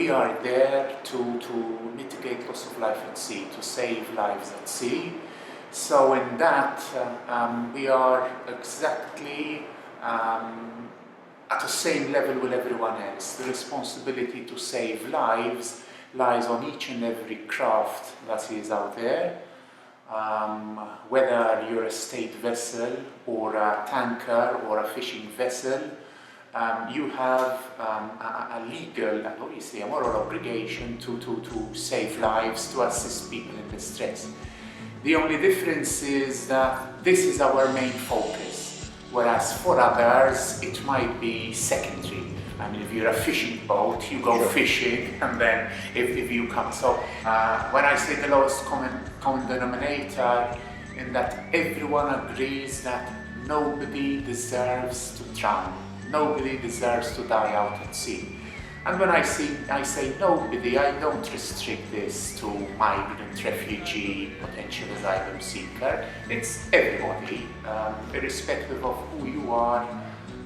we are there to mitigate loss of life at sea, to save lives at sea. So in that, we are exactly at the same level with everyone else. The responsibility to save lives lies on each and every craft that is out there. Whether you're a state vessel or a tanker or a fishing vessel, you have a legal and obviously a moral obligation to save lives, to assist people in distress. The only difference is that this is our main focus, whereas for others it might be secondary. I mean, if you're a fishing boat, you go fishing, and then if you come. So when I say the lowest common denominator, in that everyone agrees that nobody deserves to drown, nobody deserves to die out at sea. And when I say nobody, I don't restrict this to migrant, refugee, potential asylum seeker. It's everybody, irrespective of who you are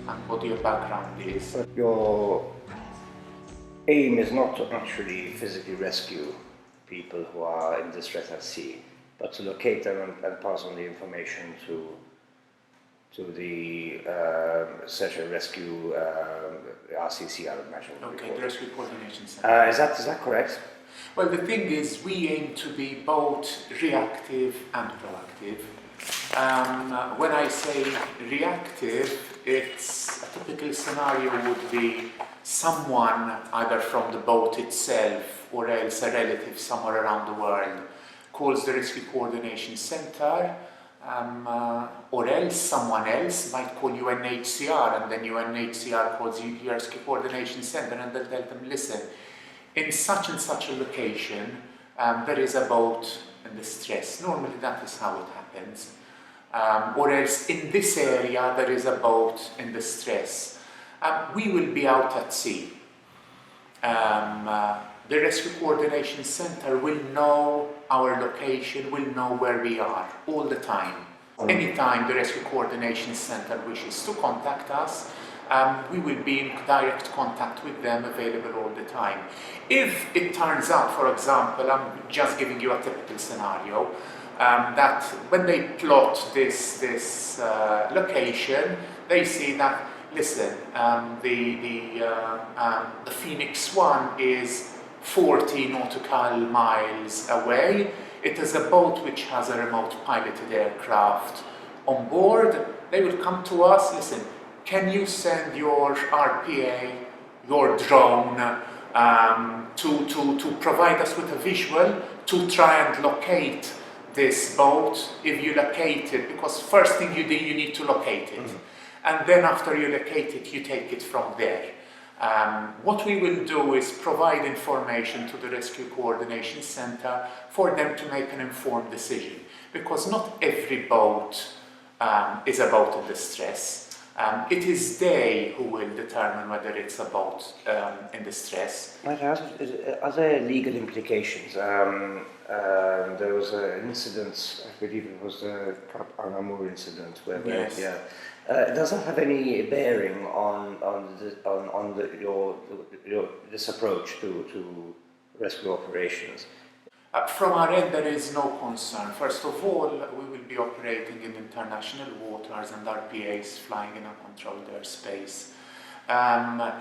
and what your background is. But your aim is not to actually physically rescue people who are in distress at sea, but to locate them and pass on the information to the search and rescue RCC, I would imagine. Okay, the Rescue Coordination Center. Is that correct? Well, the thing is, we aim to be both reactive and proactive. When I say reactive, it's a typical scenario would be someone either from the boat itself or else a relative somewhere around the world calls the Rescue Coordination Center, or else someone else might call UNHCR, and then UNHCR calls the Rescue Coordination Center, and they'll tell them, listen, in such and such a location there is a boat in distress. Normally that is how it happens. Or else in this area there is a boat in distress. We will be out at sea. The Rescue Coordination Center will know our location, will know where we are all the time. Anytime the Rescue Coordination Center wishes to contact us, we will be in direct contact with them, available all the time. If it turns out, for example, I'm just giving you a typical scenario, that when they plot this location, they see that, listen, the Phoenix 1 is 40 nautical miles away. It is a boat which has a remote piloted aircraft on board. They will come to us, listen, can you send your RPA, your drone, to provide us with a visual to try and locate this boat? If you locate it, because first thing you do, you need to locate it. And then after you locate it, you take it from there. What we will do is provide information to the Rescue Coordination Center for them to make an informed decision, because not every boat is a boat in distress. It is they who will determine whether it's a boat in distress. Are there legal implications? There was an incident, I believe it was the Cap Anamur incident, where yes. Does that have any bearing on this approach to rescue operations? From our end, there is no concern. First of all, we will be operating in international waters and RPAs flying in a controlled airspace.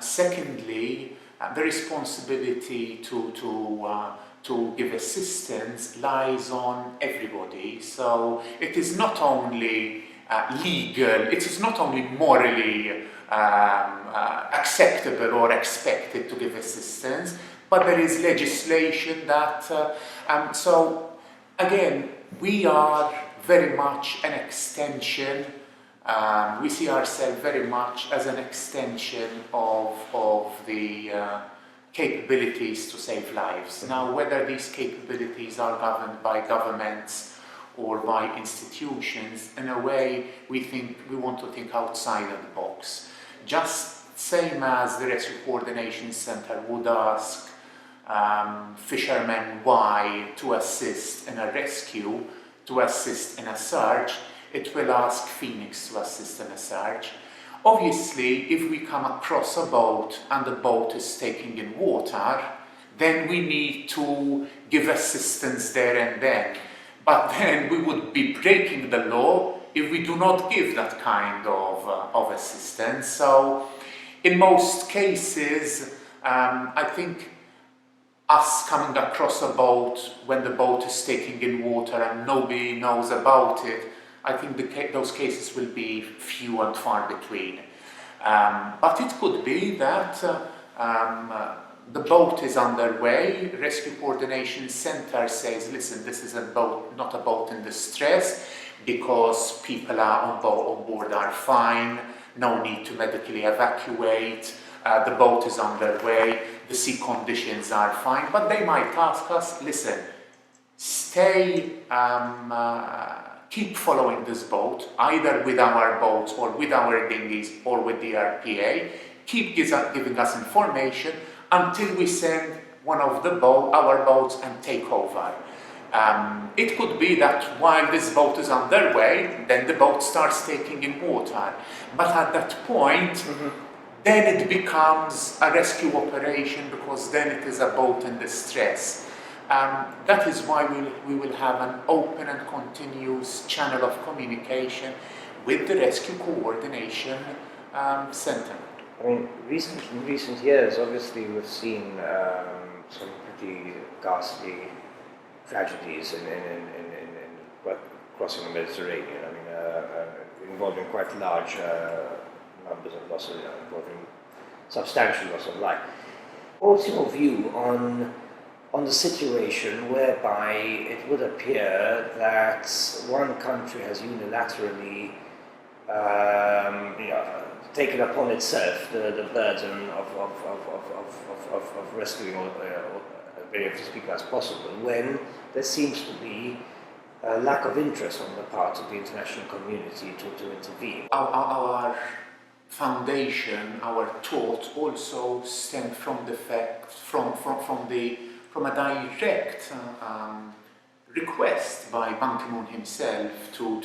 Secondly, the responsibility to give assistance lies on everybody. So it is not only legal, it is not only morally acceptable or expected to give assistance, but there is legislation that, so again, we are very much an extension, we see ourselves very much as an extension of the capabilities to save lives. Now, whether these capabilities are governed by governments or by institutions, in a way, we want to think outside of the box. Just same as the Rescue Coordination Center would ask fishermen why to assist in a rescue, to assist in a search, it will ask Phoenix to assist in a search. Obviously, if we come across a boat and the boat is taking in water, then we need to give assistance there and then. But then we would be breaking the law if we do not give that kind of assistance. So in most cases, I think us coming across a boat when the boat is taking in water and nobody knows about it, I think those cases will be few and far between. But it could be that the boat is underway, Rescue Coordination Center says, listen, this is not a boat in distress because people are on board are fine, no need to medically evacuate, the boat is underway, the sea conditions are fine, but they might ask us, listen, stay, keep following this boat, either with our boats or with our dinghies or with the RPA, keep giving us information until we send one of our boats and take over. It could be that while this boat is underway, then the boat starts taking in water. But at that point, then it becomes a rescue operation because then it is a boat in distress. That is why we will have an open and continuous channel of communication with the Rescue Coordination Center. I mean, in recent years, obviously, we've seen some pretty ghastly tragedies in crossing the Mediterranean. I mean, involving quite large numbers of losses, involving substantial loss of life. What's your view on the situation whereby it would appear that one country has unilaterally taken upon itself the burden of rescuing as many of these people as possible, when there seems to be a lack of interest on the part of the international community to intervene? Our foundation, our thought also stem from the fact, from a direct request by Ban Ki-moon himself to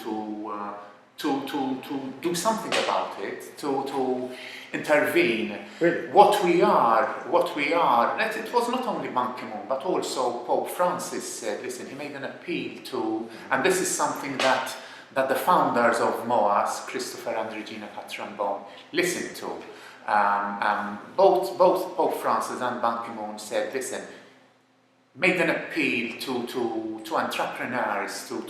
do something about it, to intervene. Really? What we are, it was not only Ban Ki-moon, but also Pope Francis said, listen, he made an appeal to, and this is something that the founders of MOAS, Christopher and Regina Catrambon, listened to. Both Pope Francis and Ban Ki-moon said, listen, made an appeal to entrepreneurs to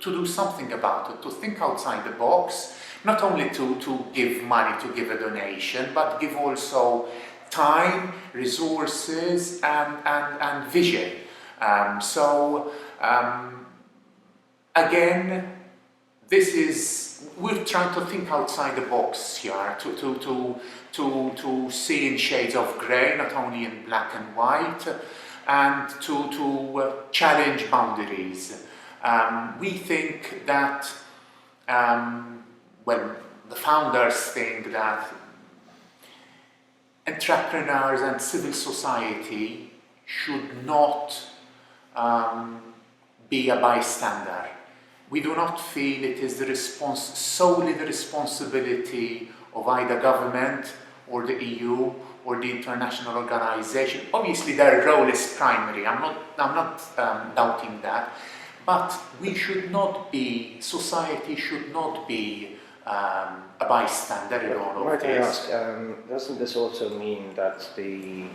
do something about it, to think outside the box, not only to give money, to give a donation, but give also time, resources, and vision. Again, we're trying to think outside the box here, to see in shades of grey, not only in black and white, and to challenge boundaries. We think that, the founders think that entrepreneurs and civil society should not be a bystander. We do not feel it is solely the responsibility of either government or the EU or the international organization. Obviously their role is primary, I'm not doubting that, but society should not be a bystander in all of this. Might I ask, doesn't this also mean that the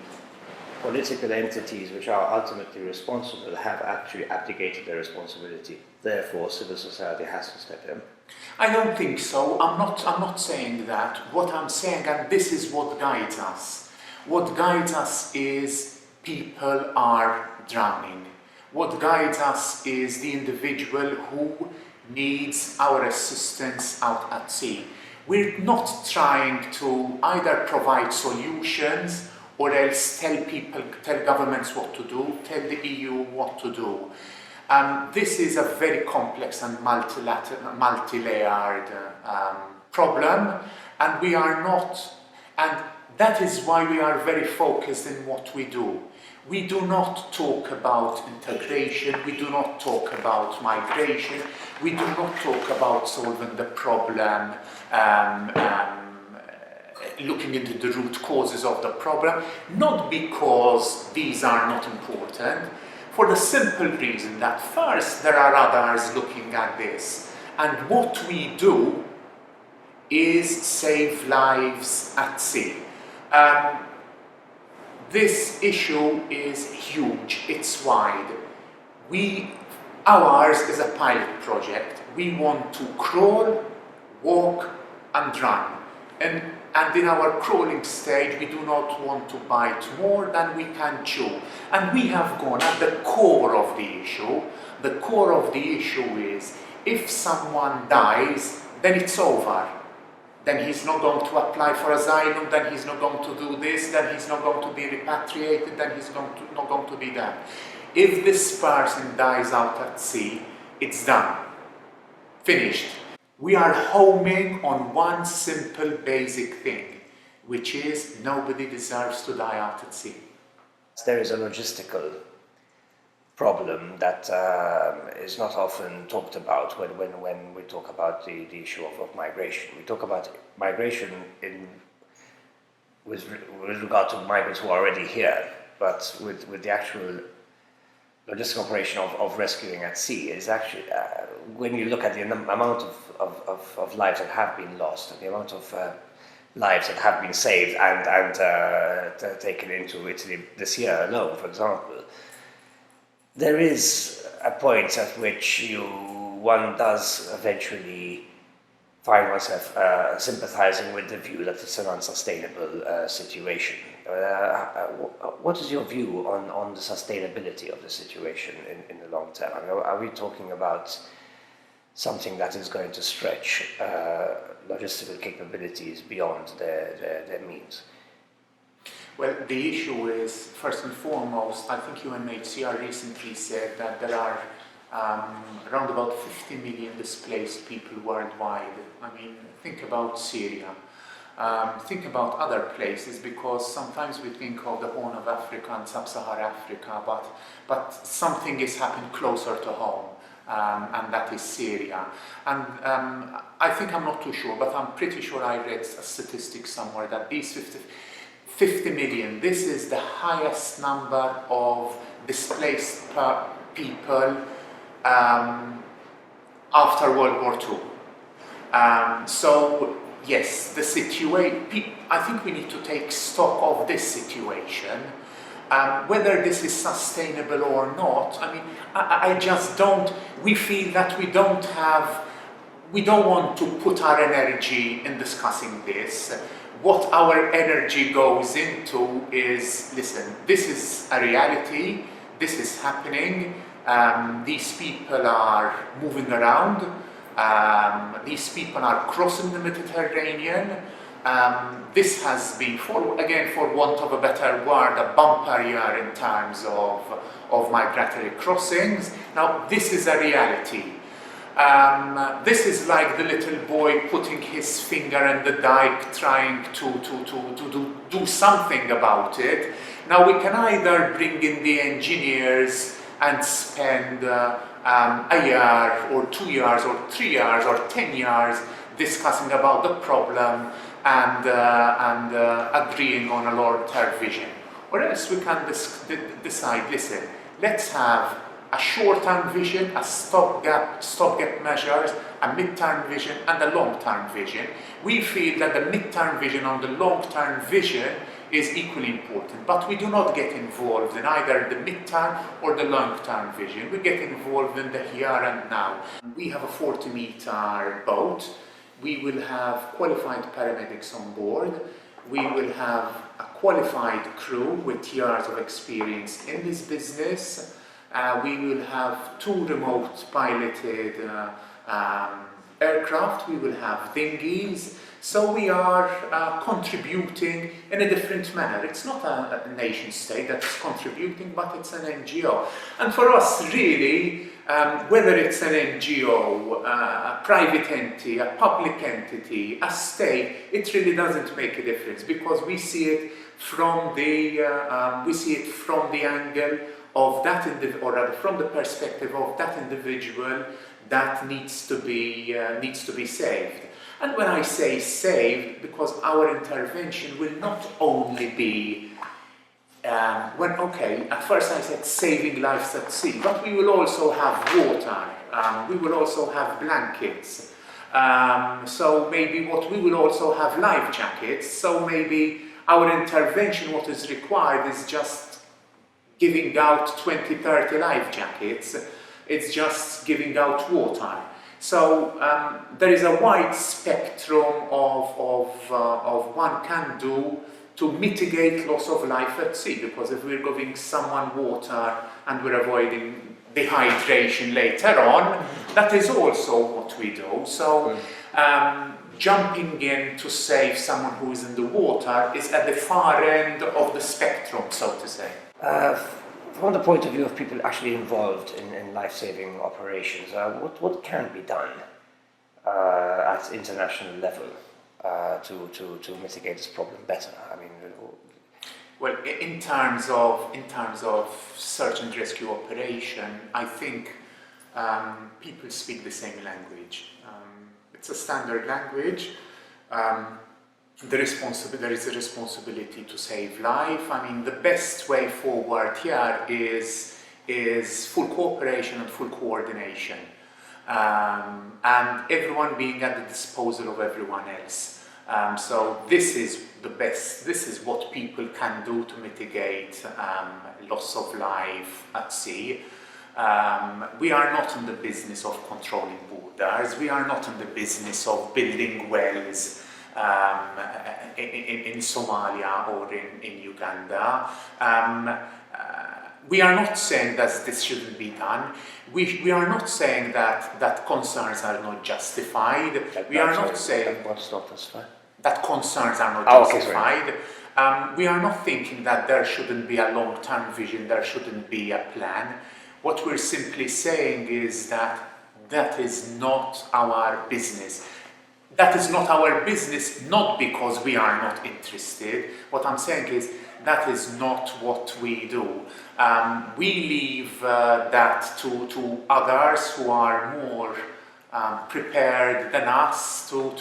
political entities which are ultimately responsible have actually abdicated their responsibility, therefore civil society has to step in? I don't think so. I'm not saying that. What I'm saying, and this is what guides us. What guides us is people are drowning. What guides us is the individual who needs our assistance out at sea. We're not trying to either provide solutions or else tell governments what to do, tell the EU what to do. This is a very complex and multi-layered problem, and we are not, and that is why we are very focused in what we do. We do not talk about integration, we do not talk about migration, we do not talk about solving the problem looking into the root causes of the problem, not because these are not important, for the simple reason that first there are others looking at this, and what we do is save lives at sea. This issue is huge, it's wide. Ours is a pilot project. We want to crawl, walk and run. And in our crawling stage, we do not want to bite more than we can chew. And we have gone at the core of the issue. The core of the issue is, if someone dies, then it's over. Then he's not going to apply for asylum, then he's not going to do this, then he's not going to be repatriated, then he's not going to be that. If this person dies out at sea, it's done. Finished. We are homing on one simple basic thing, which is nobody deserves to die out at sea. There is a logistical problem that is not often talked about when we talk about the issue of migration. We talk about migration with regard to migrants who are already here, but with the actual logistical operation of rescuing at sea is actually, when you look at the amount of lives that have been lost, and the amount of lives that have been saved and taken into Italy this year alone, for example, there is a point at which one does eventually find oneself sympathizing with the view that it's an unsustainable situation. What is your view on the sustainability of the situation in the long term? I mean, are we talking about something that is going to stretch logistical capabilities beyond their means? Well, the issue is, first and foremost, I think UNHCR recently said that there are around about 50 million displaced people worldwide. I mean, think about Syria. Think about other places, because sometimes we think of the Horn of Africa and Sub-Saharan Africa, but something is happening closer to home, and that is Syria. And I think, I'm not too sure, but I'm pretty sure I read a statistic somewhere that these 50 million, this is the highest number of displaced people after World War II. So yes, the situation, I think we need to take stock of this situation, whether this is sustainable or not. I mean, I just don't, we feel that we don't want to put our energy in discussing this. What our energy goes into is, listen, this is a reality, this is happening, these people are moving around, these people are crossing the Mediterranean. This has been, for want of a better word, a bumper year in terms of migratory crossings. Now, this is a reality. This is like the little boy putting his finger in the dike, trying to do something about it. Now, we can either bring in the engineers and spend a year or 2 years or 3 years or 10 years discussing about the problem and agreeing on a long-term vision. Or else we can decide, listen, let's have a short-term vision, a stopgap measures, a mid-term vision and a long-term vision. We feel that the mid-term vision and the long-term vision is equally important, but we do not get involved in either the mid-term or the long-term vision. We get involved in the here and now. We have a 40-meter boat. We will have qualified paramedics on board. We will have a qualified crew with years of experience in this business. We will have 2 remote piloted aircraft. We will have dinghies. So we are contributing in a different manner. It's not a nation state that's contributing, but it's an NGO. And for us, really, whether it's an NGO, a private entity, a public entity, a state, it really doesn't make a difference, because we see it from the angle of that individual, or rather from the perspective of that individual that needs to be saved. And when I say saved, because our intervention will not only be at first I said saving lives at sea, but we will also have water, we will also have blankets. So maybe we will also have life jackets, so maybe our intervention, what is required is just giving out 20, 30 life jackets, it's just giving out water. So there is a wide spectrum of one can do to mitigate loss of life at sea, because if we're giving someone water and we're avoiding dehydration later on, that is also what we do. So jumping in to save someone who is in the water is at the far end of the spectrum, so to say. From the point of view of people actually involved in life-saving operations, what can be done at international level to mitigate this problem better? I mean, well, in terms of search and rescue operation, I think people speak the same language. It's a standard language. There is a responsibility to save life. I mean, the best way forward here is full cooperation and full coordination, and everyone being at the disposal of everyone else. So this is the best. This is what people can do to mitigate loss of life at sea. We are not in the business of controlling borders. We are not in the business of building wells in Somalia or in Uganda. We are not saying that this shouldn't be done. We are not saying that concerns are not justified. We are not saying that concerns are not justified. We are not thinking that there shouldn't be a long-term vision, there shouldn't be a plan. What we're simply saying is that is not our business. That is not our business, not because we are not interested. What I'm saying is that is not what we do. We leave that to others who are more prepared than us to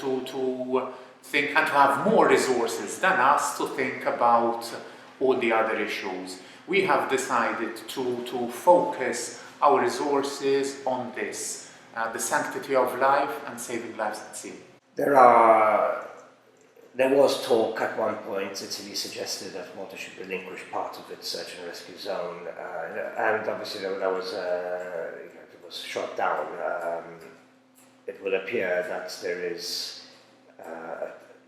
think and to have more resources than us to think about all the other issues. We have decided to focus our resources on this, the sanctity of life and saving lives at sea. There was talk at one point, Italy suggested that Malta should relinquish part of its search and rescue zone, and obviously it was shot down. It would appear that there is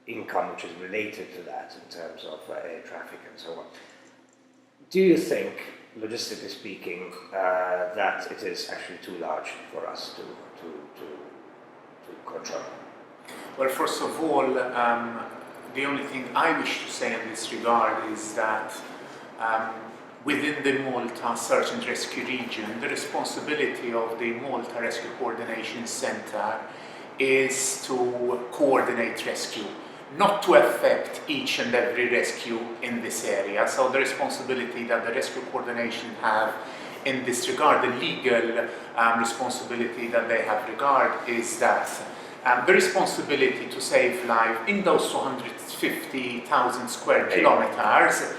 income which is related to that in terms of air traffic and so on. Do you think, logistically speaking, that it is actually too large for us to control? Well, first of all, the only thing I wish to say in this regard is that within the Malta Search and Rescue region, the responsibility of the Malta Rescue Coordination Centre is to coordinate rescue, not to affect each and every rescue in this area. So the responsibility that the rescue coordination have in this regard, the legal responsibility that they have regard is that the responsibility to save life in those 250,000 square kilometers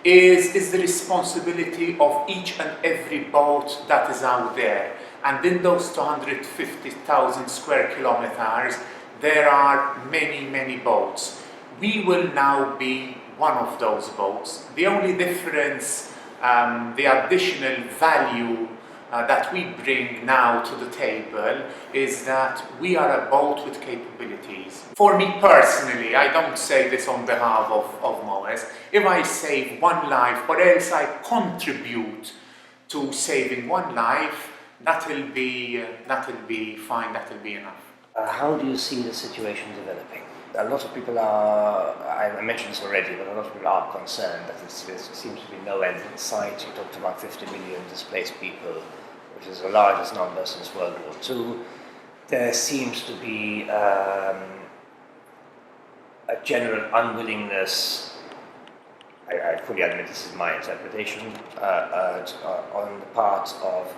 is the responsibility of each and every boat that is out there. And in those 250,000 square kilometers, there are many, many boats. We will now be one of those boats. The only difference, the additional value that we bring now to the table is that we are a boat with capabilities. For me personally, I don't say this on behalf of MOES, if I save one life or else I contribute to saving one life, that'll be fine, that'll be enough. How do you see the situation developing? A lot of people are, I mentioned this already, but a lot of people are concerned that there seems to be no end in sight. You talked about 50 million displaced people, which is the largest number since World War II. There seems to be a general unwillingness, I fully admit this is my interpretation, on the part of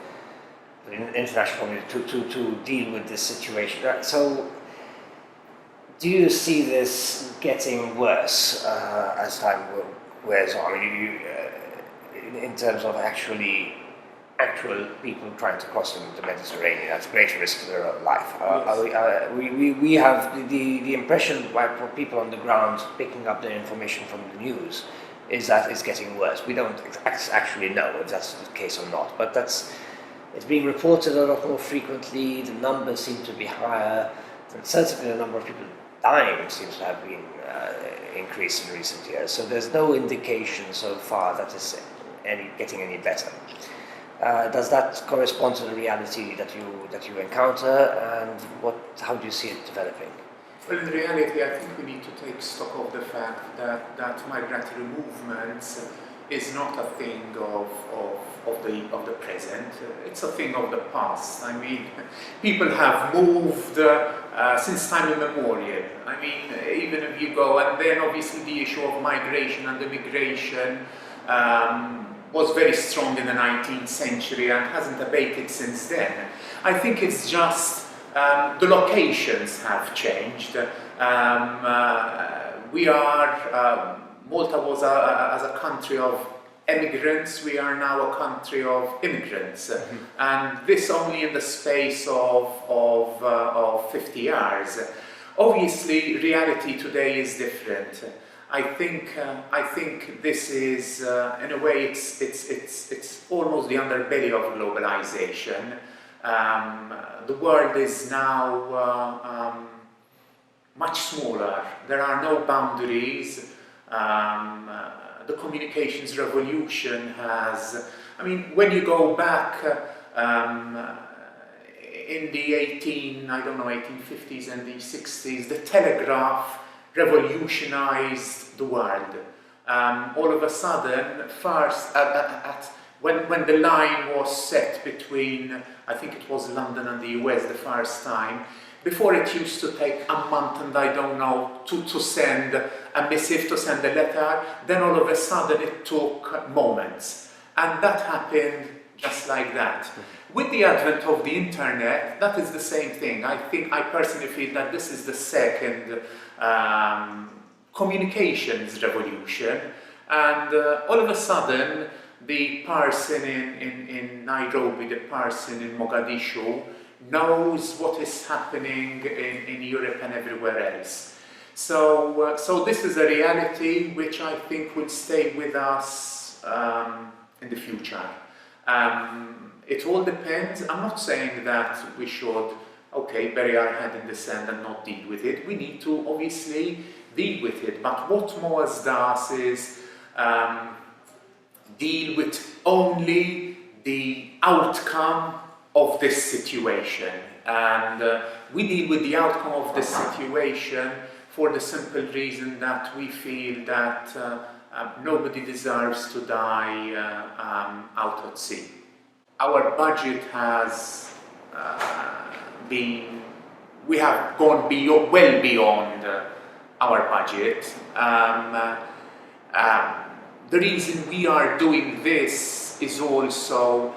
the international community to deal with this situation. So Do you see this getting worse as time wears on? I mean, in terms of actual people trying to cross the Mediterranean at great risk to their own life. We have the impression by people on the ground picking up the information from the news is that it's getting worse. We don't actually know if that's the case or not, but it's being reported a lot more frequently. The numbers seem to be higher, and certainly the number of people dying seems to have been increased in recent years. So there's no indication so far that it's getting any better. Does that correspond to the reality that you encounter, and how do you see it developing? Well, in reality, I think we need to take stock of the fact that migratory movements is not a thing of the present. It's a thing of the past. I mean, people have moved since time immemorial. I mean, even if you go, and then obviously the issue of migration and immigration was very strong in the 19th century and hasn't abated since then. I think it's just the locations have changed. Malta was as a country of immigrants, we are now a country of immigrants. And this only in the space of 50 years. Obviously, reality today is different. I think this is, in a way, it's almost the underbelly of globalization. The world is now much smaller. There are no boundaries. The communications revolution has, I mean, when you go back in the 1850s and the 60s, the telegraph revolutionized the world. All of a sudden, first, when the line was set between, I think it was London and the US the first time, before it used to take a month and I don't know, to send a missive, to send a letter, then all of a sudden it took moments. And that happened just like that. With the advent of the internet, that is the same thing. I personally feel that this is the second communications revolution. And all of a sudden, the person in Nairobi, the person in Mogadishu, knows what is happening in Europe and everywhere else. So this is a reality which I think will stay with us in the future. It all depends. I'm not saying that we should, bury our head in the sand and not deal with it. We need to obviously deal with it. But what MOAS does is deal with only the outcome of this situation. And we deal with the outcome of this situation for the simple reason that we feel that nobody deserves to die out at sea. Our budget has we have gone well beyond our budget. The reason we are doing this is also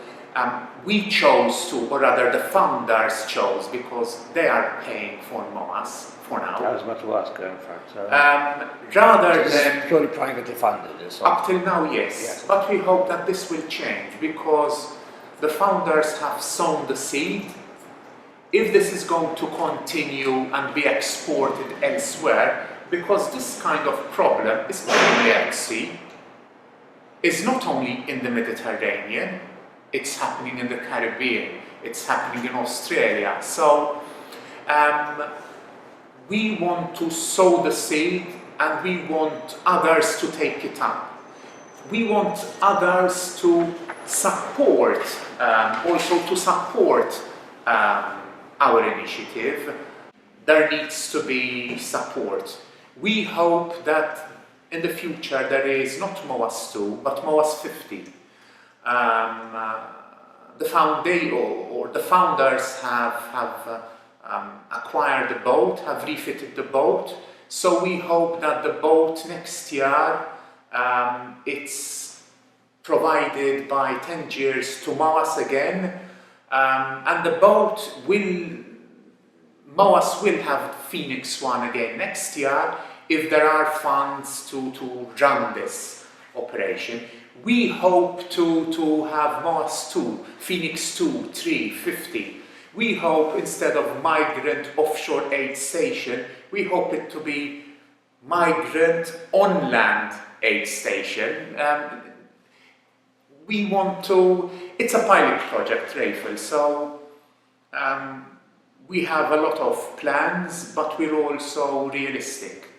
we chose to, or rather the founders chose, because they are paying for MOAS for now. I was about to ask, in fact. Rather than purely privately funded, is up till now, yes. But we hope that this will change because the founders have sown the seed. If this is going to continue and be exported elsewhere, because this kind of problem is not only at sea, it's not only in the Mediterranean, it's happening in the Caribbean, it's happening in Australia. So we want to sow the seed and we want others to take it up. We want others to support, our initiative. There needs to be support. We hope that in the future there is not MOAS 2, but MOAS 50. The founders have acquired the boat, have refitted the boat. So we hope that the boat next year, it's provided by Tangiers to MOAS again. And the boat MOAS will have Phoenix 1 again next year if there are funds to run this operation. We hope to have Mars 2, Phoenix 2, 3, 50. We hope instead of migrant offshore aid station, we hope it to be migrant on-land aid station. We want to, it's a pilot project, Rachel, so we have a lot of plans, but we're also realistic.